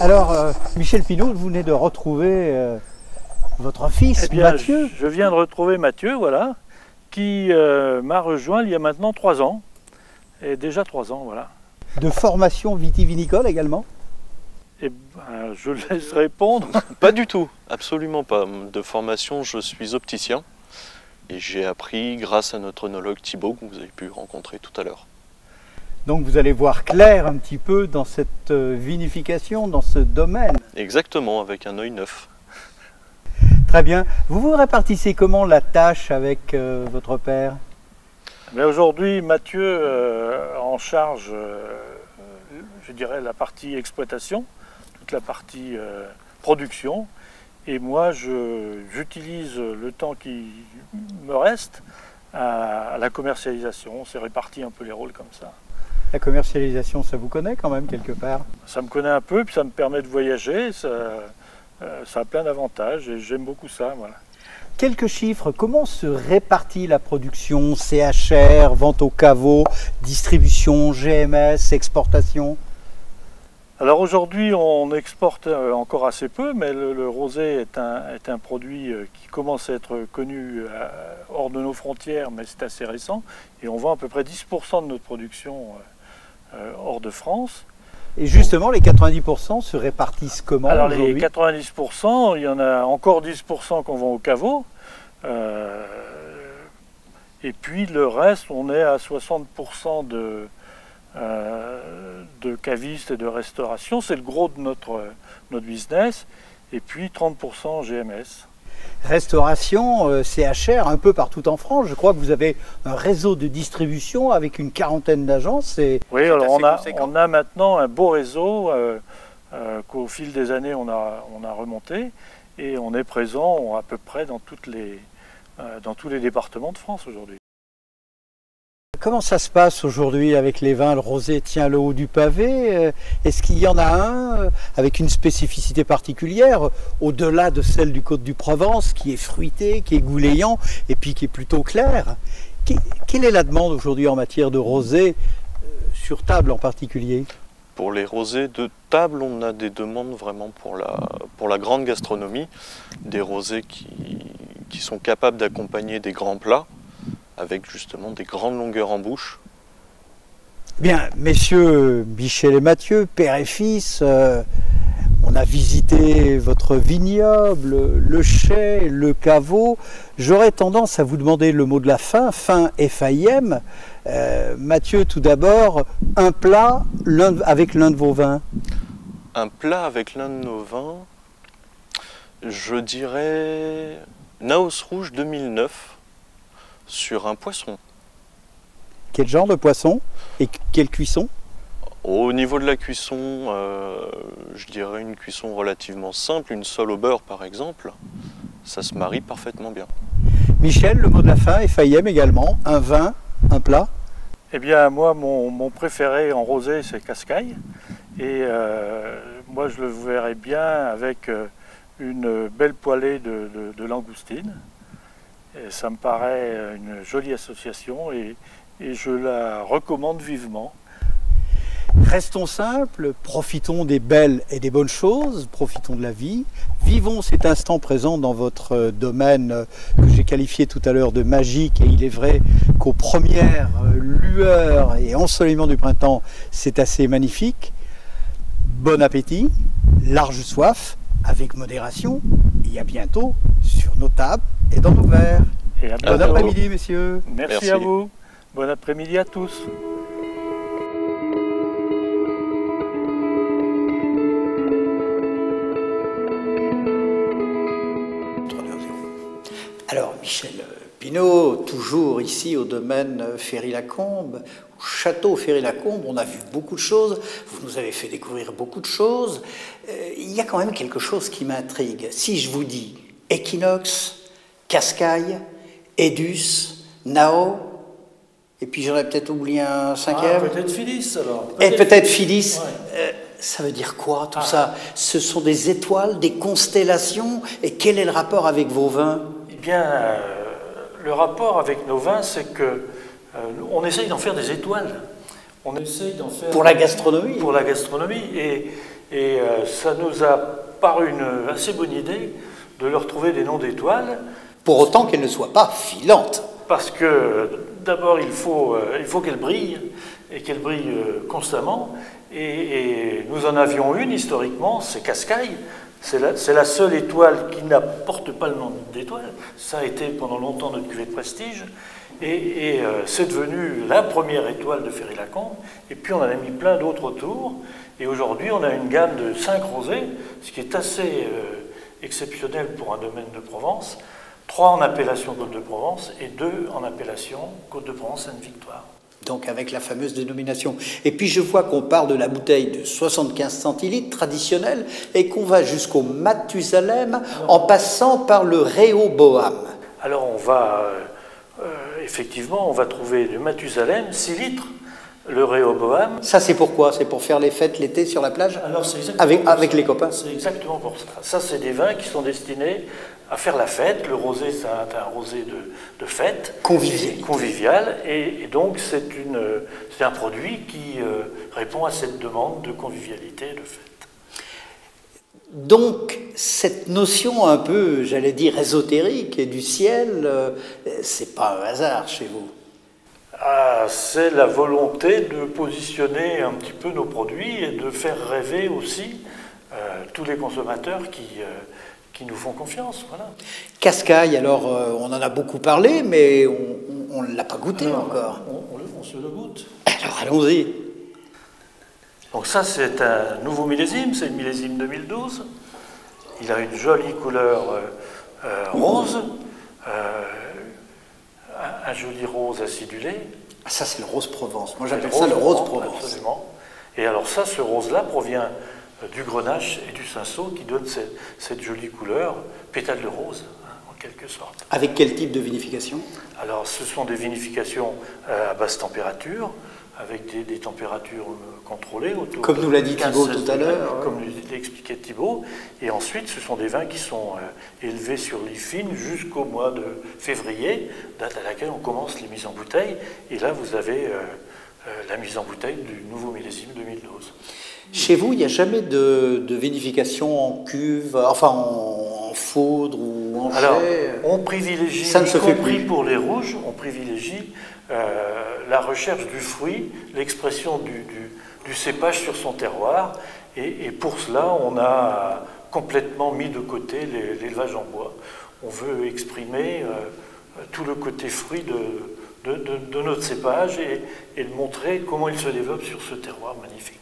Alors, Michel Pinault, vous venez de retrouver votre fils, Mathieu. Je viens de retrouver Mathieu, voilà, qui m'a rejoint il y a maintenant 3 ans. Et déjà 3 ans, voilà. De formation vitivinicole également? Eh ben, je laisse répondre. Pas du tout, absolument pas. De formation, je suis opticien. Et j'ai appris grâce à notre œnologue Thibaut, que vous avez pu rencontrer tout à l'heure. Donc vous allez voir clair un petit peu dans cette vinification, dans ce domaine. Exactement, avec un œil neuf. Très bien. Vous vous répartissez comment la tâche avec votre père? Mais aujourd'hui, Mathieu en charge, je dirais, la partie exploitation, toute la partie production. Et moi, j'utilise le temps qui me reste à la commercialisation. On s'est réparti un peu les rôles comme ça. La commercialisation, ça vous connaît quand même quelque part? Ça me connaît un peu, puis ça me permet de voyager. Ça a plein d'avantages et j'aime beaucoup ça. Voilà. Quelques chiffres, comment se répartit la production, CHR, vente au caveau, distribution, GMS, exportation? Alors aujourd'hui, on exporte encore assez peu, mais le rosé est un produit qui commence à être connu hors de nos frontières, mais c'est assez récent. Et on vend à peu près 10% de notre production hors de France. Et justement, les 90% se répartissent comment? Alors les 90%, il y en a encore 10% qu'on vend au caveau. Et puis le reste, on est à 60% de cavistes et de restauration. C'est le gros de notre business. Et puis 30% GMS. Restauration, CHR, un peu partout en France. Je crois que vous avez un réseau de distribution avec une quarantaine d'agences. Oui, alors on a maintenant un beau réseau qu'au fil des années on a remonté. Et on est présent à peu près dans tous les départements de France aujourd'hui. Comment ça se passe aujourd'hui avec les vins? Le rosé tient le haut du pavé. Est-ce qu'il y en a un avec une spécificité particulière, au-delà de celle du Côte du Provence, qui est fruité, qui est gouléant et puis qui est plutôt clair? Quelle est la demande aujourd'hui en matière de rosé, sur table en particulier? Pour les rosés de table, on a des demandes vraiment pour la grande gastronomie, des rosés qui sont capables d'accompagner des grands plats, avec justement des grandes longueurs en bouche. Bien, messieurs Michel et Mathieu, père et fils, on a visité votre vignoble, le chai, le caveau. J'aurais tendance à vous demander le mot de la fin, fin FAIM. Mathieu, tout d'abord, un plat avec l'un de vos vins. Un plat avec l'un de nos vins, je dirais Naos Rouge 2009 sur un poisson. Quel genre de poisson et quelle cuisson? Au niveau de la cuisson, je dirais une cuisson relativement simple, une sole au beurre par exemple. Ça se marie parfaitement bien. Michel, le mot de la fin, FAIM également, un vin, un plat? Eh bien moi, mon préféré en rosé, c'est Cascaille. Et moi, je le verrais bien avec une belle poêlée de langoustine. Et ça me paraît une jolie association et je la recommande vivement. Restons simples, profitons des belles et des bonnes choses, profitons de la vie, vivons cet instant présent dans votre domaine que j'ai qualifié tout à l'heure de magique, et il est vrai qu'aux premières lueurs et ensoleillements du printemps, c'est assez magnifique. Bon appétit, large soif, avec modération, et à bientôt sur nos tables et dans nos verres. Et bon après-midi, messieurs. Merci à vous. Bon après-midi à tous. Alors, Michel Pinault, toujours ici au domaine Ferry-Lacombe, au château Ferry-Lacombe, on a vu beaucoup de choses, vous nous avez fait découvrir beaucoup de choses. Il y a quand même quelque chose qui m'intrigue. Si je vous dis Equinox, Cascaille, Edus, Nao, et puis j'aurais peut-être oublié un cinquième. Peut-être Phyllis alors. Et peut-être Phyllis. Ouais. Ça veut dire quoi tout ça? Ce sont des étoiles, des constellations, et quel est le rapport avec vos vins? Eh bien, le rapport avec nos vins, c'est que on essaye d'en faire des étoiles. On essaye d'en faire pour la gastronomie. Pour la gastronomie. Et ça nous a paru une assez bonne idée de leur trouver des noms d'étoiles. Pour autant qu'elles ne soient pas filantes. Parce que d'abord, il faut qu'elles brillent, et qu'elles brillent constamment. Et nous en avions une historiquement, c'est Cascaille. C'est la seule étoile qui n'apporte pas le nom d'étoile. Ça a été pendant longtemps notre cuvée de prestige. Et c'est devenu la première étoile de Ferry-Lacombe. Et puis on en a mis plein d'autres autour. Et aujourd'hui, on a une gamme de 5 rosés, ce qui est assez exceptionnel pour un domaine de Provence. 3 en appellation Côte-de-Provence et 2 en appellation Côte-de-Provence Sainte-Victoire. Donc avec la fameuse dénomination. Et puis je vois qu'on part de la bouteille de 75 centilitres traditionnelle et qu'on va jusqu'au Mathusalem en passant par le Réhoboam. Alors on va, effectivement, on va trouver le Mathusalem, 6 litres, le Réhoboam. Ça c'est pourquoi? C'est pour faire les fêtes l'été sur la plage? Alors c'est exactement avec les copains? C'est exactement pour ça. Ça c'est des vins qui sont destinés à faire la fête. Le rosé, c'est un rosé de fête. Convivial. Et donc, c'est un produit qui répond à cette demande de convivialité et de fête. Donc, cette notion un peu, j'allais dire, ésotérique et du ciel, c'est pas un hasard chez vous? C'est la volonté de positionner un petit peu nos produits et de faire rêver aussi tous les consommateurs qui nous font confiance, voilà. Cascaille, alors on en a beaucoup parlé, mais on ne l'a pas goûté encore. On se le goûte. Alors allons-y. Donc ça c'est un nouveau millésime, c'est le millésime 2012. Il a une jolie couleur rose, un joli rose acidulé. Ah, ça c'est le rose Provence, moi j'appelle ça le rose Provence. Absolument. Et alors ça, ce rose-là provient du grenache et du cinsault qui donne cette jolie couleur, pétale de rose, hein, en quelque sorte. Avec quel type de vinification? Alors, ce sont des vinifications à basse température, avec des températures contrôlées. Comme nous l'a dit Thibaut tout à l'heure. Comme l'a expliqué Thibaut. Et ensuite, ce sont des vins qui sont élevés sur lit fine jusqu'au mois de février, date à laquelle on commence les mises en bouteille. Et là, vous avez la mise en bouteille du nouveau millésime 2012. Chez vous, il n'y a jamais de vinification en cuve, enfin en foudre ou en chai? Alors, on privilégie, ça ne se fait plus. Pour les rouges, on privilégie la recherche du fruit, l'expression du cépage sur son terroir. Et pour cela, on a complètement mis de côté l'élevage en bois. On veut exprimer tout le côté fruit de notre cépage et de montrer comment il se développe sur ce terroir magnifique.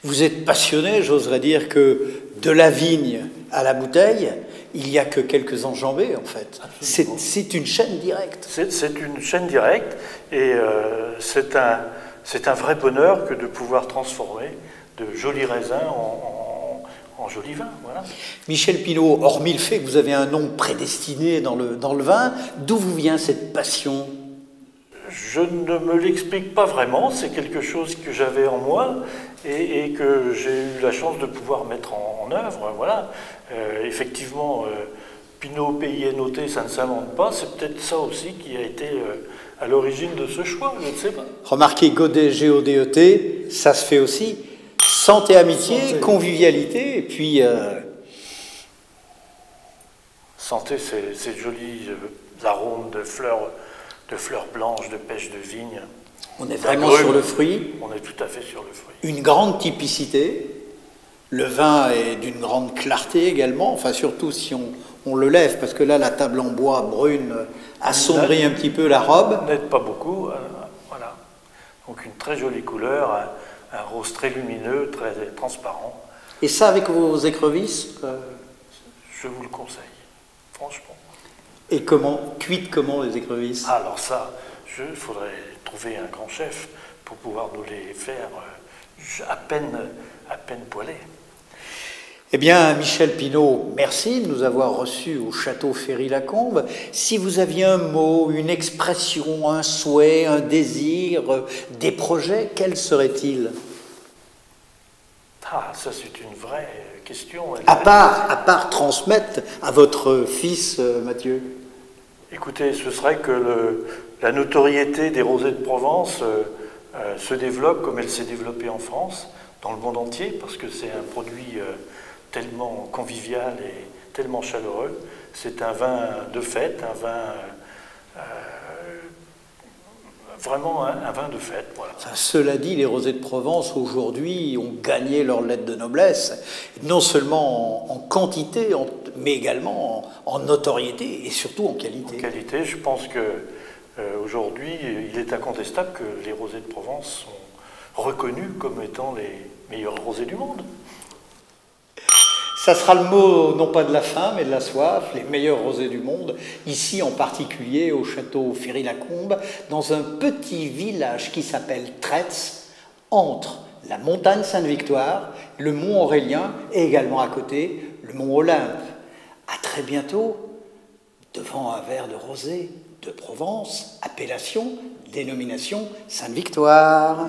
Vous êtes passionné, j'oserais dire que de la vigne à la bouteille, il n'y a que quelques enjambées en fait. C'est une chaîne directe. C'est une chaîne directe et c'est un vrai bonheur que de pouvoir transformer de jolis raisins en jolis vins. Voilà. Michel Pinault, hormis le fait que vous avez un nom prédestiné dans le vin, d'où vous vient cette passion? Je ne me l'explique pas vraiment, c'est quelque chose que j'avais en moi et que j'ai eu la chance de pouvoir mettre en œuvre. Voilà. Effectivement, Pinault, pays et noté, ça ne s'invente pas, c'est peut-être ça aussi qui a été à l'origine de ce choix, je ne sais pas. Remarquez, Godet, G-O-D-E-T, ça se fait aussi. Santé, amitié, convivialité, et puis... Santé, c'est jolis arômes de fleurs blanches, de pêche de vigne. On est vraiment sur le fruit. On est tout à fait sur le fruit. Une grande typicité. Le vin est d'une grande clarté également, enfin surtout si on le lève, parce que là, la table en bois brune assombrit un petit peu la robe. N'aide pas beaucoup, voilà. Donc une très jolie couleur, un rose très lumineux, très transparent. Et ça, avec vos écrevisses Je vous le conseille, franchement. Et comment, cuites comment les écrevisses? Alors ça, il faudrait trouver un grand chef pour pouvoir nous les faire à peine poêlées. Eh bien, Michel Pinault, merci de nous avoir reçus au château Ferry-Lacombe. Si vous aviez un mot, une expression, un souhait, un désir, des projets, quels seraient-ils? Ah, ça c'est une vraie question. À part transmettre à votre fils Mathieu. Écoutez, ce serait que la notoriété des rosés de Provence se développe comme elle s'est développée en France, dans le monde entier, parce que c'est un produit tellement convivial et tellement chaleureux. C'est un vin de fête, un vin vraiment un vin de fête. Voilà. Cela dit, les rosés de Provence aujourd'hui ont gagné leur lettre de noblesse, non seulement en quantité, mais également en notoriété et surtout en qualité. En qualité, je pense qu'aujourd'hui, il est incontestable que les rosés de Provence sont reconnus comme étant les meilleurs rosés du monde. Ça sera le mot, non pas de la faim, mais de la soif, les meilleurs rosés du monde, ici en particulier au château Ferry-Lacombe, dans un petit village qui s'appelle Tretz, entre la montagne Sainte-Victoire, le mont Aurélien et également à côté, le mont Olympe. À très bientôt, devant un verre de rosé de Provence, appellation, dénomination Sainte-Victoire.